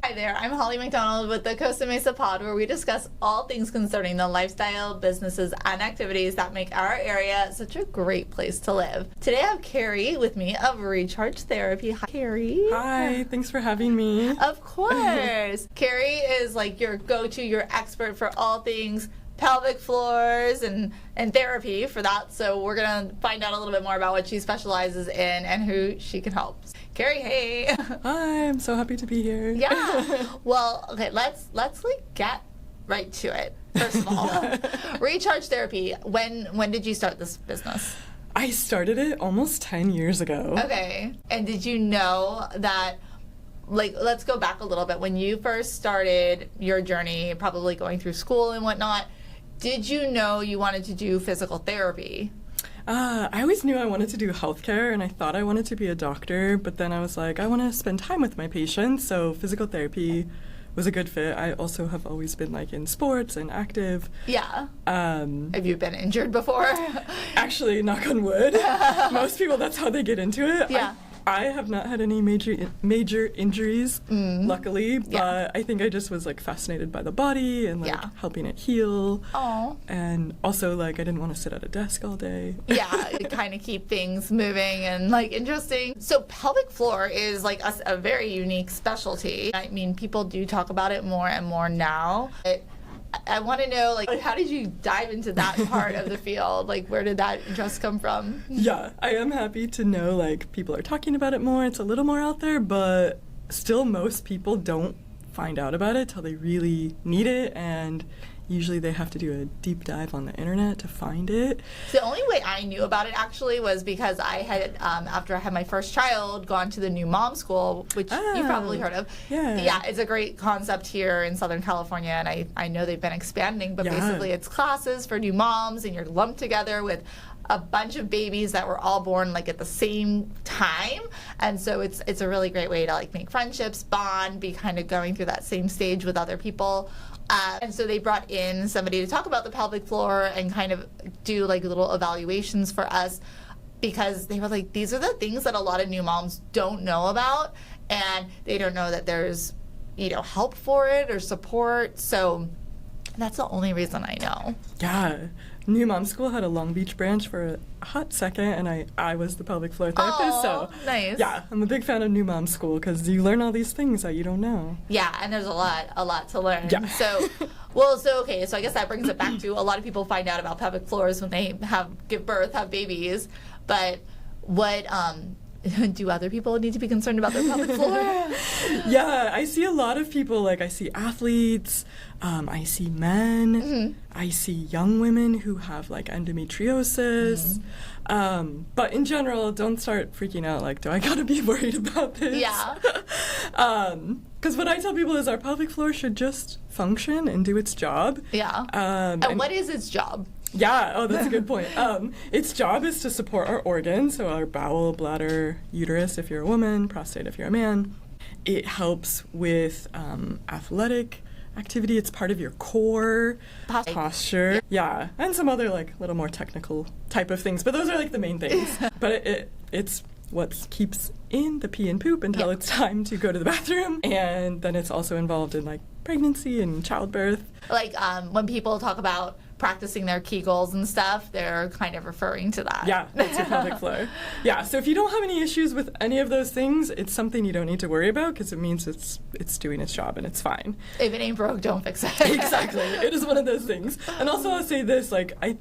Hi there, I'm Holly McDonald with the Costa Mesa Pod, where we discuss all things concerning the lifestyle, businesses, and activities that make our area such a great place to live. Today I have Carrie with me of Recharge Therapy. Hi, Carrie. Hi, thanks for having me. Of course. Carrie is like your go-to, your expert for all things pelvic floors and therapy for that. So we're going to find out a little bit more about what she specializes in and who she can help. Carrie, hey. Hi, I'm so happy to be here. Yeah. Well, okay, let's like get right to it. First of all, Recharge Therapy. When did you start this business? I started it almost 10 years ago. Okay. And did you know that, like, let's go back a little bit. When you first started your journey, probably going through school and whatnot, did you know you wanted to do physical therapy? I always knew I wanted to do healthcare, and I thought I wanted to be a doctor, but then I was like, I want to spend time with my patients, so physical therapy was a good fit. I also have always been like in sports and active. Yeah. Have you been injured before? Actually, knock on wood. Most people, that's how they get into it. Yeah. I have not had any major injuries, luckily, but I think I just was like fascinated by the body and like helping it heal. Oh. And also like I didn't want to sit at a desk all day. Yeah, kind of keep things moving and like interesting. So pelvic floor is like a very unique specialty. I mean, people do talk about it more and more now. I want to know, like, how did you dive into that part of the field? Like, where did that interest come from? Yeah, I am happy to know, like, people are talking about it more. It's a little more out there, but still most people don't find out about it till they really need it, and usually they have to do a deep dive on the internet to find it. The only way I knew about it actually was because I had, after I had my first child, gone to the new mom school, which you've probably heard of. Yeah. Yeah, it's a great concept here in Southern California, and I know they've been expanding, but basically it's classes for new moms, and you're lumped together with a bunch of babies that were all born like at the same time, and so it's a really great way to like make friendships, bond, be kind of going through that same stage with other people. And so they brought in somebody to talk about the pelvic floor and kind of do like little evaluations for us, because they were like, these are the things that a lot of new moms don't know about, and they don't know that there's, you know, help for it or support. So that's the only reason I know. Yeah. New Mom School had a Long Beach branch for a hot second, and I was the pelvic floor therapist. So nice. Yeah, I'm a big fan of New Mom School because you learn all these things that you don't know. Yeah, and there's a lot to learn. Yeah. So okay, so I guess that brings it back to a lot of people find out about pelvic floors when they give birth, have babies, but what do other people need to be concerned about their pelvic floor? Yeah, I see a lot of people, like I see athletes, I see men, I see young women who have like endometriosis, but in general, don't start freaking out like, do I gotta be worried about this? Yeah. Because what I tell people is our pelvic floor should just function and do its job. Yeah. And what is its job? Yeah, oh, that's a good point. Its job is to support our organs, so our bowel, bladder, uterus if you're a woman, prostate if you're a man. It helps with athletic activity. It's part of your core, posture. Yeah, and some other like little more technical type of things, but those are like the main things. But it's what keeps in the pee and poop until it's time to go to the bathroom, and then it's also involved in like pregnancy and childbirth. Like when people talk about practicing their Kegels and stuff, they're kind of referring to that. Yeah, that's your pelvic floor. Yeah, so if you don't have any issues with any of those things, it's something you don't need to worry about because it means it's doing its job and it's fine. If it ain't broke, don't fix it. Exactly. It is one of those things. And also I'll say this, like, I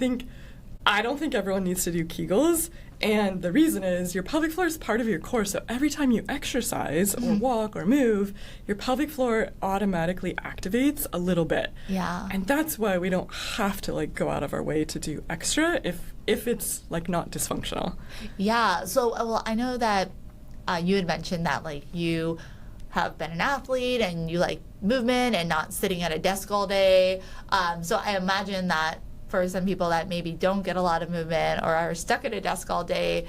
don't think everyone needs to do Kegels, and the reason is your pelvic floor is part of your core, so every time you exercise or walk or move, your pelvic floor automatically activates a little bit. Yeah. And that's why we don't have to like go out of our way to do extra if it's like not dysfunctional. Yeah. So, well, I know that you had mentioned that like you have been an athlete and you like movement and not sitting at a desk all day. So I imagine that for some people that maybe don't get a lot of movement or are stuck at a desk all day,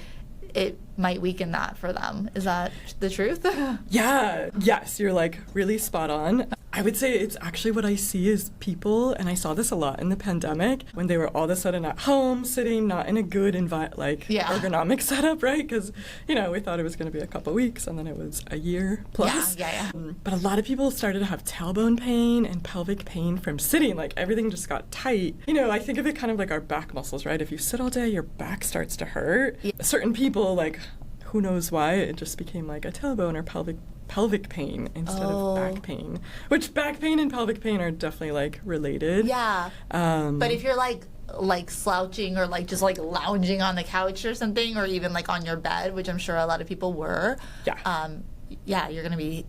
it might weaken that for them. Is that the truth? Yeah. Yes, you're like really spot on. I would say it's actually what I see is people, and I saw this a lot in the pandemic, when they were all of a sudden at home, sitting not in a good ergonomic setup, right? Because, we thought it was going to be a couple weeks, and then it was a year plus. Yeah. But a lot of people started to have tailbone pain and pelvic pain from sitting. Like, everything just got tight. I think of it kind of like our back muscles, right? If you sit all day, your back starts to hurt. Yeah. Certain people, like, who knows why, it just became like a tailbone or pelvic pain instead of back pain, which back pain and pelvic pain are definitely like related. Yeah. But if you're like slouching or like just like lounging on the couch or something, or even like on your bed, which I'm sure a lot of people were, you're going to be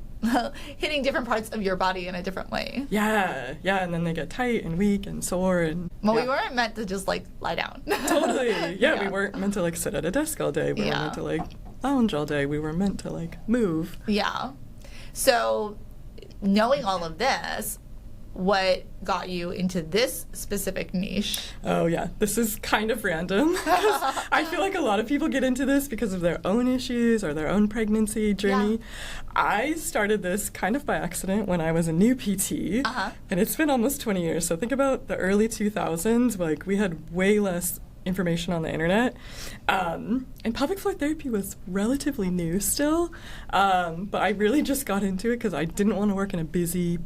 hitting different parts of your body in a different way. Yeah, and then they get tight and weak and sore. And we weren't meant to just like lie down. Totally. Yeah, we weren't meant to like sit at a desk all day. We were meant to like lounge all day. We were meant to like move. Yeah. So knowing all of this, what got you into this specific niche? Oh yeah, this is kind of random. I feel like a lot of people get into this because of their own issues or their own pregnancy journey. Yeah. I started this kind of by accident when I was a new PT, and it's been almost 20 years. So think about the early 2000s, like we had way less information on the internet, and pelvic floor therapy was relatively new still, but I really just got into it because I didn't want to work in a busy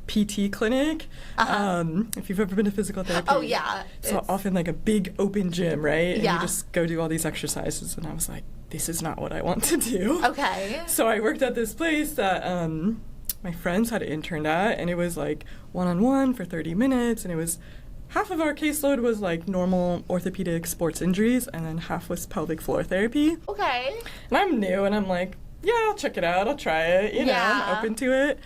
PT clinic. If you've ever been to physical therapy, it's often like a big open gym, right? And you just go do all these exercises, and I was like, this is not what I want to do. Okay. So I worked at this place that my friends had interned at, and it was like one-on-one for 30 minutes, and it was half of our caseload was like normal orthopedic sports injuries, and then half was pelvic floor therapy. Okay. And I'm new, and I'm like, yeah, I'll check it out. I'll try it. I'm open to it.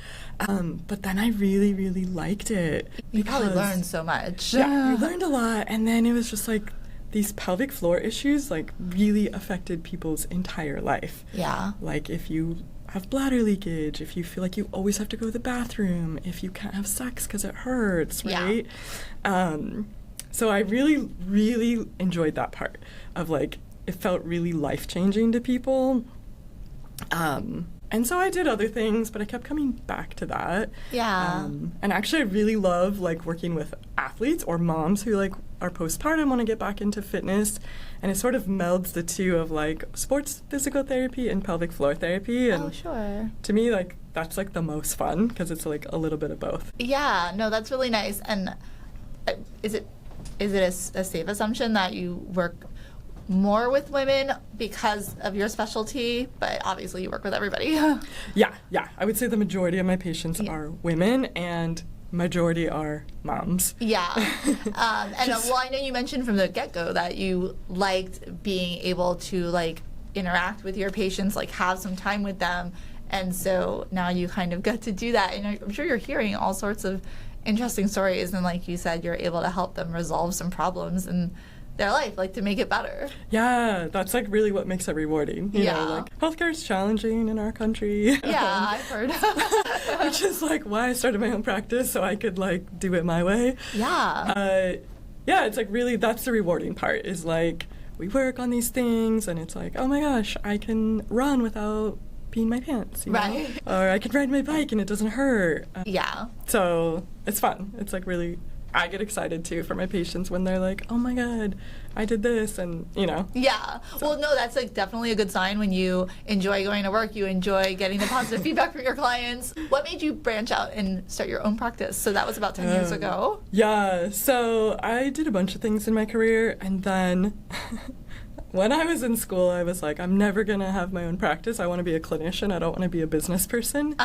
But then I really, really liked it. You probably learned so much. Yeah, you learned a lot. And then it was just like these pelvic floor issues like really affected people's entire life. Yeah. Like if you have bladder leakage, if you feel like you always have to go to the bathroom, if you can't have sex because it hurts, right? Yeah. So I really, really enjoyed that part of like, it felt really life-changing to people. And so I did other things, but I kept coming back to that. Yeah. And actually I really love like working with athletes or moms who like are postpartum, want to get back into fitness. And it sort of melds the two of like sports physical therapy and pelvic floor therapy. And sure. To me, like that's like the most fun because it's like a little bit of both. Yeah, no, that's really nice. And is it a safe assumption that you work more with women because of your specialty, but obviously you work with everybody? Yeah. I would say the majority of my patients are women, and majority are moms. Yeah. I know you mentioned from the get-go that you liked being able to like interact with your patients, like have some time with them, and so now you kind of get to do that, and I'm sure you're hearing all sorts of interesting stories, and like you said, you're able to help them resolve some problems in their life, like to make it better. Yeah, that's like really what makes it rewarding. You know, like healthcare is challenging in our country. Yeah, I've heard. Which is like why I started my own practice, so I could like do it my way. Yeah. It's like really that's the rewarding part is like we work on these things and it's like, oh my gosh, I can run without peeing my pants, you know? Or I can ride my bike and it doesn't hurt. So it's fun. It's like really, I get excited too for my patients when they're like, oh my God, I did this, and you know. Yeah. So. Well, no, that's like definitely a good sign when you enjoy going to work, you enjoy getting the positive feedback from your clients. What made you branch out and start your own practice? So that was about 10 years ago. Yeah. So I did a bunch of things in my career, and then when I was in school, I was like, I'm never going to have my own practice. I want to be a clinician. I don't want to be a business person.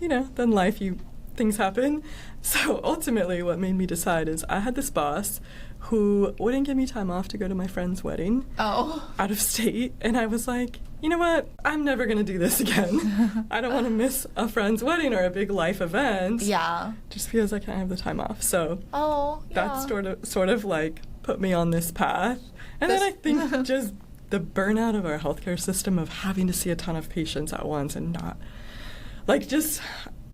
You know, then things happen. So ultimately what made me decide is I had this boss who wouldn't give me time off to go to my friend's wedding out of state. And I was like, you know what? I'm never going to do this again. I don't want to miss a friend's wedding or a big life event. Yeah. Just because I can't have the time off. So that sort of like put me on this path. And then I think just the burnout of our healthcare system of having to see a ton of patients at once and not, like, just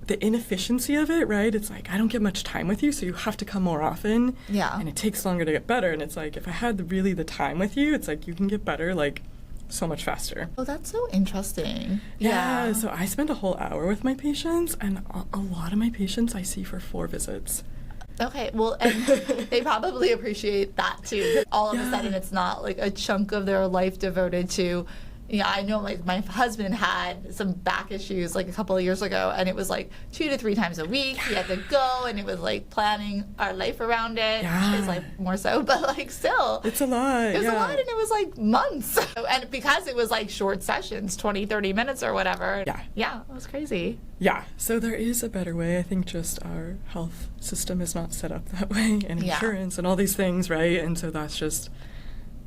the inefficiency of it, right? It's like, I don't get much time with you, so you have to come more often. Yeah. And it takes longer to get better. And it's like, if I had really the time with you, it's like you can get better, like, so much faster. Oh, that's so interesting. Yeah, so I spend a whole hour with my patients, and a lot of my patients I see for 4 visits. Okay, well, and they probably appreciate that too. All of a sudden, it's not like a chunk of their life devoted to, I know like my husband had some back issues like a couple of years ago, and it was like 2 to 3 times a week. He had to go, and it was like planning our life around it. Yeah. His life more so, but like still. It's a lot. It was a lot, and it was like months. And because it was like short sessions, 20, 30 minutes or whatever. Yeah. Yeah, it was crazy. Yeah, so there is a better way. I think just our health system is not set up that way, and insurance and all these things, right? And so that's just,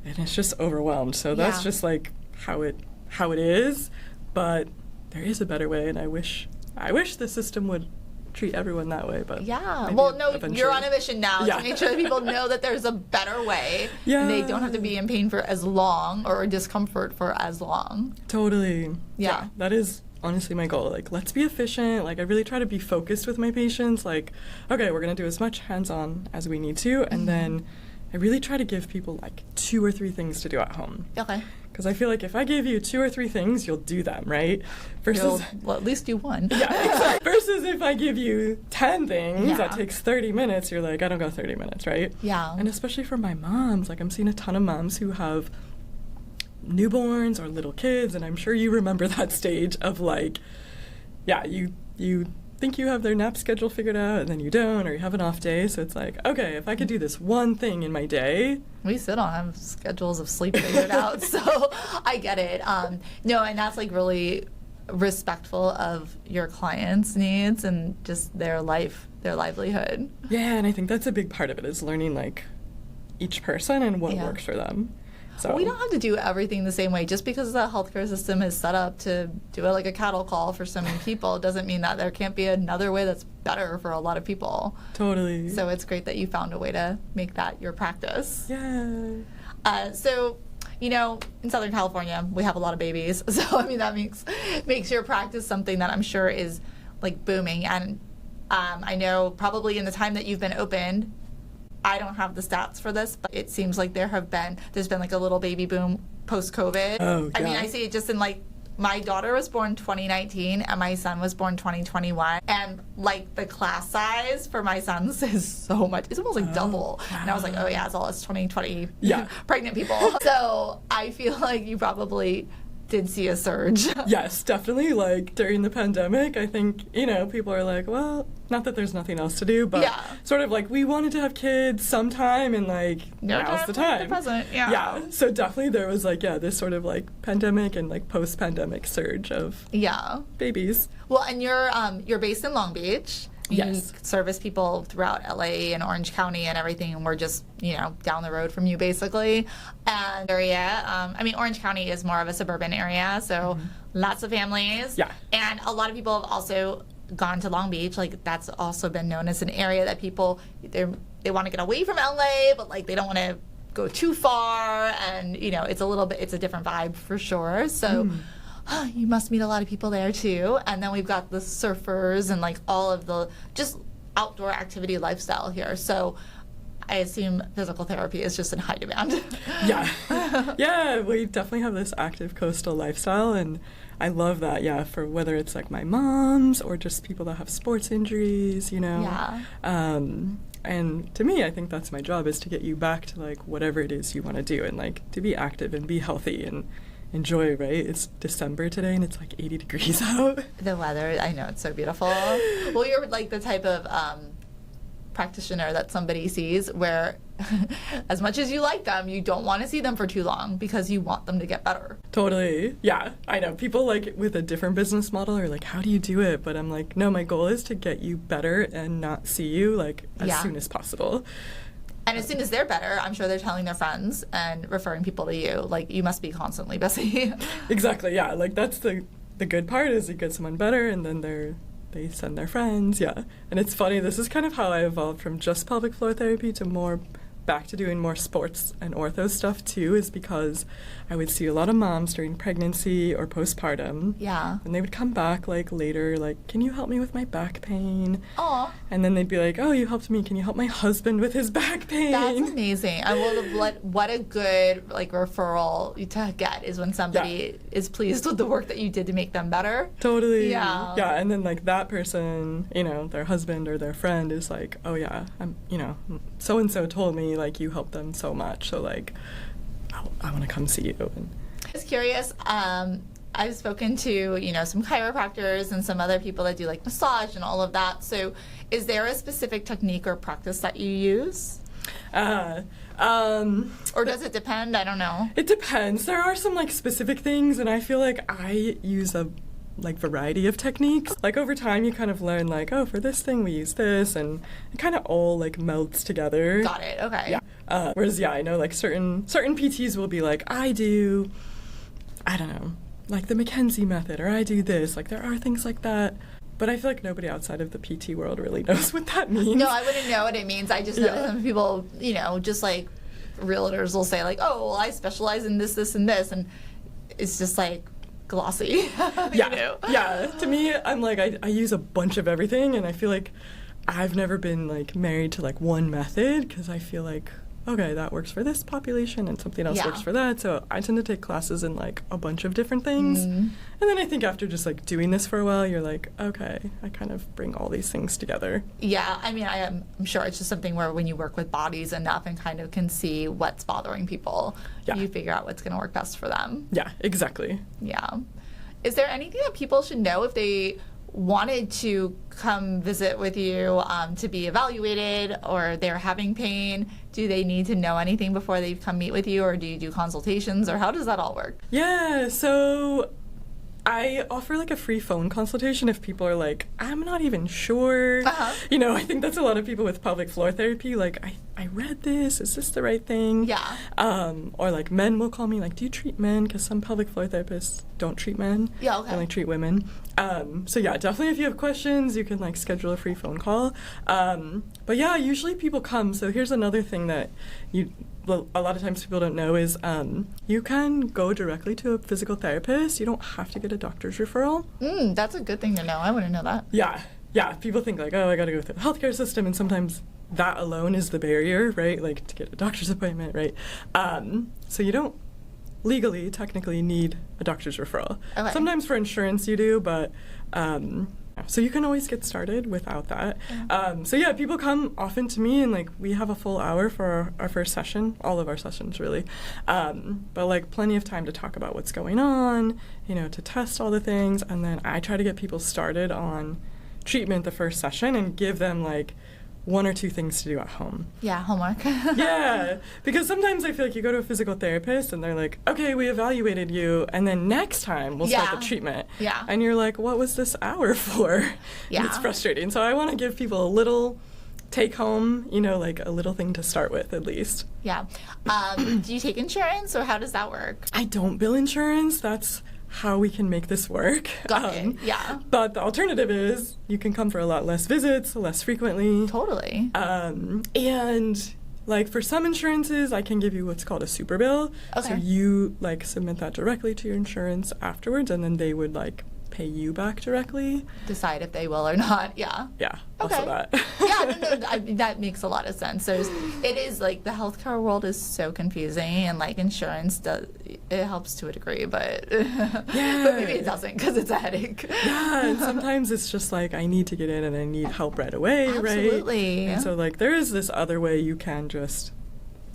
and it's just overwhelmed. So that's just like how it is, but there is a better way, and I wish the system would treat everyone that way, but well, no, eventually. You're on a mission now to make sure that people know that there's a better way, and they don't have to be in pain for as long or discomfort for as long. Totally. Yeah, that is honestly my goal. Like, let's be efficient. Like, I really try to be focused with my patients. Like, okay, we're gonna do as much hands-on as we need to, and then I really try to give people like 2 or 3 things to do at home. Okay. Because I feel like if I gave you 2 or 3 things, you'll do them, right? Well, at least do one. Yeah, versus if I give you 10 things, that takes 30 minutes, you're like, I don't got 30 minutes, right? Yeah. And especially for my moms, like I'm seeing a ton of moms who have newborns or little kids, and I'm sure you remember that stage of like, you think you have their nap schedule figured out, and then you don't, or you have an off day. So it's like, okay, if I could do this one thing in my day. We still don't have schedules of sleep figured out, so I get it. No, and that's like really respectful of your clients' needs and just their livelihood. Yeah, and I think that's a big part of it, is learning like each person and what works for them. So we don't have to do everything the same way. Just because the healthcare system is set up to do it like a cattle call for so many people doesn't mean that there can't be another way that's better for a lot of people. Totally. So it's great that you found a way to make that your practice. Yeah. So, in Southern California, we have a lot of babies. So, I mean, that makes your practice something that I'm sure is like booming. And I know probably in the time that you've been opened, I don't have the stats for this, but it seems like there's been like a little baby boom post-COVID. Oh, I mean, I see it just in like, my daughter was born 2019 and my son was born 2021. And like the class size for my sons is so much. It's almost like double. Wow. And I was like, oh yeah, it's all us 2020 pregnant people. So I feel like you probably did see a surge. Yes, definitely. Like during the pandemic, I think, people are like, well, not that there's nothing else to do, but sort of like we wanted to have kids sometime, and like now's the time. The present, yeah. So definitely there was like, this sort of like pandemic and like post-pandemic surge of babies. Well, and you're based in Long Beach. Yes. You service people throughout LA and Orange County and everything, and we're just, down the road from you basically. And Orange County is more of a suburban area, so lots of families. Yeah. And a lot of people have also gone to Long Beach. Like, that's also been known as an area that people, they want to get away from LA, but like they don't want to go too far, and it's a different vibe for sure. So you must meet a lot of people there too. And then we've got the surfers and like all of the just outdoor activity lifestyle here. So I assume physical therapy is just in high demand. Yeah, we definitely have this active coastal lifestyle, and I love that, for whether it's like my moms or just people that have sports injuries, Yeah. And to me, I think that's my job, is to get you back to like whatever it is you want to do, and like to be active and be healthy and enjoy, right? It's December today and it's like 80 degrees out. The weather, I know, it's so beautiful. Well, you're like the type of practitioner that somebody sees where as much as you like them, you don't want to see them for too long because you want them to get better. Totally. Yeah, I know. People like with a different business model are like, how do you do it? But I'm like, no, my goal is to get you better and not see you like as soon as possible. And as soon as they're better, I'm sure they're telling their friends and referring people to you. Like, you must be constantly busy. Exactly, yeah. Like, that's the good part, is you get someone better and then they send their friends, And it's funny, this is kind of how I evolved from just pelvic floor therapy to more back to doing more sports and ortho stuff too is because I would see a lot of moms during pregnancy or postpartum. Yeah. And they would come back like later, like, can you help me with my back pain? Aw. And then they'd be like, oh, you helped me. Can you help my husband with his back pain? That's amazing. I will. What a good like referral to get is when somebody is pleased with the work that you did to make them better. Totally. Yeah. Yeah. And then like that person, you know, their husband or their friend is like, oh yeah, so and so told me like you helped them so much. So like, I want to come see you. And I was curious. I've spoken to, some chiropractors and some other people that do like massage and all of that. So is there a specific technique or practice that you use? Or does it depend? I don't know. It depends. There are some like specific things, and I feel like I use a variety of techniques. Like over time you kind of learn like, oh, for this thing we use this, and it kind of all like melts together. Got it. Okay. Yeah. Whereas I know like certain PTs will be like, I don't know, like the Mackenzie method, or I do this. Like there are things like that. But I feel like nobody outside of the PT world really knows what that means. No, I wouldn't know what it means. I just know that some people, just like realtors will say like, oh, well, I specialize in this, this, and this. And it's just like glossy. Yeah. To me, I'm like, I use a bunch of everything. And I feel like I've never been like married to like one method, because I feel like, okay, that works for this population and something else works for that. So I tend to take classes in like a bunch of different things. And then I think after just like doing this for a while, you're like, okay, I kind of bring all these things together. Yeah, I mean, I'm sure it's just something where when you work with bodies enough and kind of can see what's bothering people, you figure out what's going to work best for them. Yeah, exactly. Yeah. Is there anything that people should know if they wanted to come visit with you to be evaluated, or they're having pain? Do they need to know anything before they come meet with you, or do you do consultations, or how does that all work? Yeah, so I offer like a free phone consultation if people are like, I'm not even sure. I think that's a lot of people with pelvic floor therapy. Like, I read this. Is this the right thing? Yeah. Or like men will call me like, do you treat men? Because some pelvic floor therapists don't treat men. Yeah, okay. They like treat women. So yeah, definitely if you have questions, you can like schedule a free phone call. But yeah, usually people come. So here's another thing that a lot of times people don't know is you can go directly to a physical therapist. You don't have to get a doctor's referral. That's a good thing to know. I wouldn't know that. Yeah. People think like, oh, I got to go through the healthcare system, and sometimes that alone is the barrier, right? Like to get a doctor's appointment, right? So you don't legally, technically need a doctor's referral. Okay. Sometimes for insurance you do, but so you can always get started without that. So yeah, people come often to me, and like we have a full hour for our first session, all of our sessions really, but like plenty of time to talk about what's going on, to test all the things, and then I try to get people started on treatment the first session and give them like one or two things to do at home. Yeah, homework. Yeah, because sometimes I feel like you go to a physical therapist and they're like, okay, we evaluated you, and then next time we'll start the treatment. Yeah. And you're like, what was this hour for? Yeah. And it's frustrating. So I want to give people a little take home, like a little thing to start with at least. Yeah. Do you take insurance, or how does that work? I don't bill insurance. That's how we can make this work. Got it. Yeah. But the alternative is you can come for a lot less visits, less frequently. Totally. And like for some insurances, I can give you what's called a super bill. Okay. So you like submit that directly to your insurance afterwards, and then they would like pay you back directly. Decide if they will or not. Yeah. Yeah. Okay. Also that. Yeah, no, I mean, that makes a lot of sense. So it is like the healthcare world is so confusing, and like insurance it helps to a degree, but but maybe it doesn't because it's a headache. Yeah, and sometimes it's just like I need to get in and I need help right away, right? Absolutely. And so like there is this other way you can just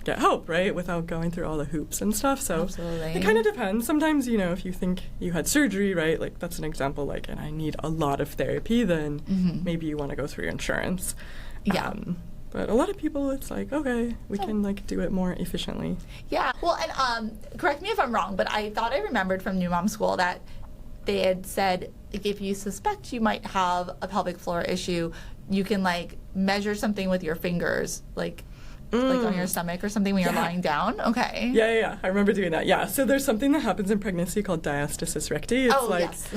get help, right, without going through all the hoops and stuff. So absolutely. It kind of depends. Sometimes, if you think you had surgery, right, like that's an example, like, and I need a lot of therapy, then maybe you want to go through your insurance. Yeah. But a lot of people, it's like, okay, we can like do it more efficiently. Yeah. Well, and correct me if I'm wrong, but I thought I remembered from New Mom School that they had said like, if you suspect you might have a pelvic floor issue, you can like measure something with your fingers, like on your stomach or something when you're lying down? Okay. Yeah. I remember doing that. Yeah. So there's something that happens in pregnancy called diastasis recti. It's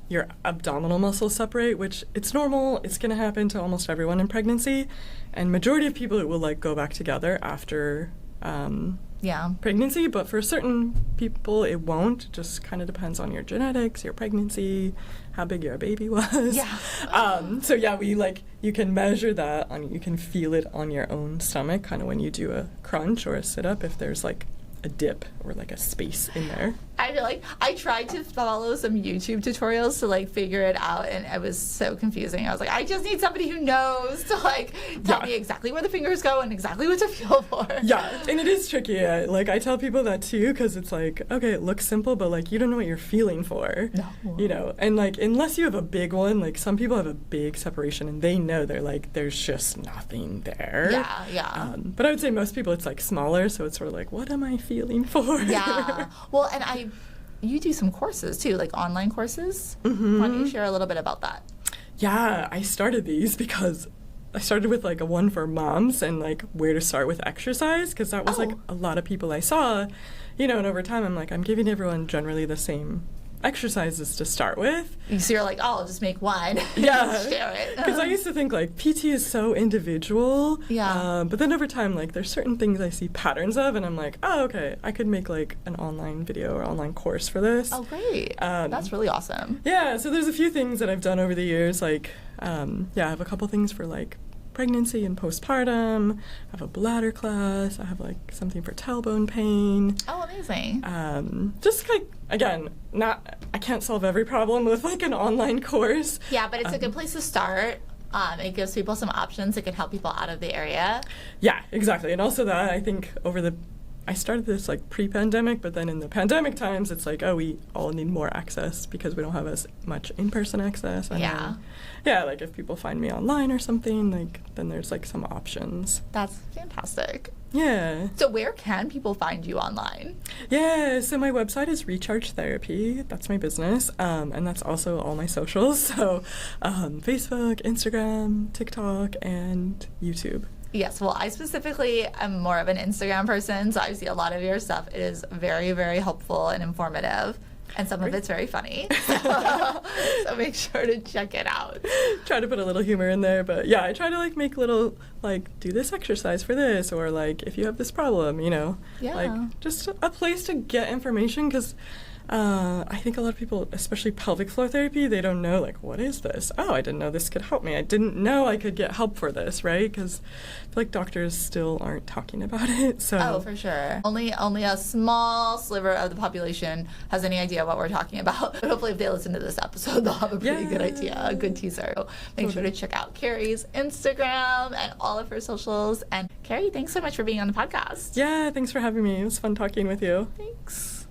your abdominal muscles separate, which it's normal. It's going to happen to almost everyone in pregnancy. And majority of people, it will like go back together after pregnancy. But for certain people, it won't. It just kind of depends on your genetics, your pregnancy, how big your baby was. Yeah. So yeah, you can measure that you can feel it on your own stomach, kind of when you do a crunch or a sit-up, if there's like a dip or like a space in there. I feel like I tried to follow some YouTube tutorials to like figure it out, and it was so confusing. I was like, I just need somebody who knows to like tell me exactly where the fingers go and exactly what to feel for. Yeah, and it is tricky. Like I tell people that too, because it's like, okay, it looks simple, but like you don't know what you're feeling for. No. You know, and like unless you have a big one, like some people have a big separation and they know they're like, there's just nothing there. Yeah. But I would say most people it's like smaller, so it's sort of like, what am I feeling for? Yeah. Well, and you do some courses too, like online courses. Mm-hmm. Why don't you share a little bit about that? Yeah, I started these because I started with like a one for moms and like where to start with exercise, because that was like a lot of people I saw, you know, and over time I'm like, I'm giving everyone generally the same exercises to start with. So you're like, oh, I'll just make one. Yeah. Share it. Because I used to think like PT is so individual. Yeah. But then over time, like there's certain things I see patterns of, and I'm like, oh, okay, I could make like an online video or online course for this. Oh, great. That's really awesome. Yeah. So there's a few things that I've done over the years. Like, I have a couple things for like pregnancy and postpartum. I have a bladder class. I have like something for tailbone pain. Oh, amazing. Just like, again, I can't solve every problem with like an online course. Yeah, but it's a good place to start. It gives people some options. It can help people out of the area. Yeah, exactly. And also that I think I started this like pre-pandemic, but then in the pandemic times, it's like, oh, we all need more access because we don't have as much in-person access. And then, like if people find me online or something, like then there's like some options. That's fantastic. Yeah. So where can people find you online? Yeah, so my website is Recharge Therapy. That's my business. And that's also all my socials. So Facebook, Instagram, TikTok, and YouTube. Yes, well, I specifically am more of an Instagram person, so I see a lot of your stuff. It is very, very helpful and informative, and some of it's very funny. So make sure to check it out. Try to put a little humor in there, but yeah, I try to like make little like do this exercise for this, or like if you have this problem, you know, like just a place to get information, because I think a lot of people, especially pelvic floor therapy, they don't know, like, what is this? Oh, I didn't know this could help me. I didn't know I could get help for this, right? Because I feel like doctors still aren't talking about it. So. Oh, for sure. Only a small sliver of the population has any idea what we're talking about. But hopefully if they listen to this episode, they'll have a pretty good idea, a good teaser. So make sure to check out Carrie's Instagram and all of her socials. And Carrie, thanks so much for being on the podcast. Yeah, thanks for having me. It was fun talking with you. Thanks.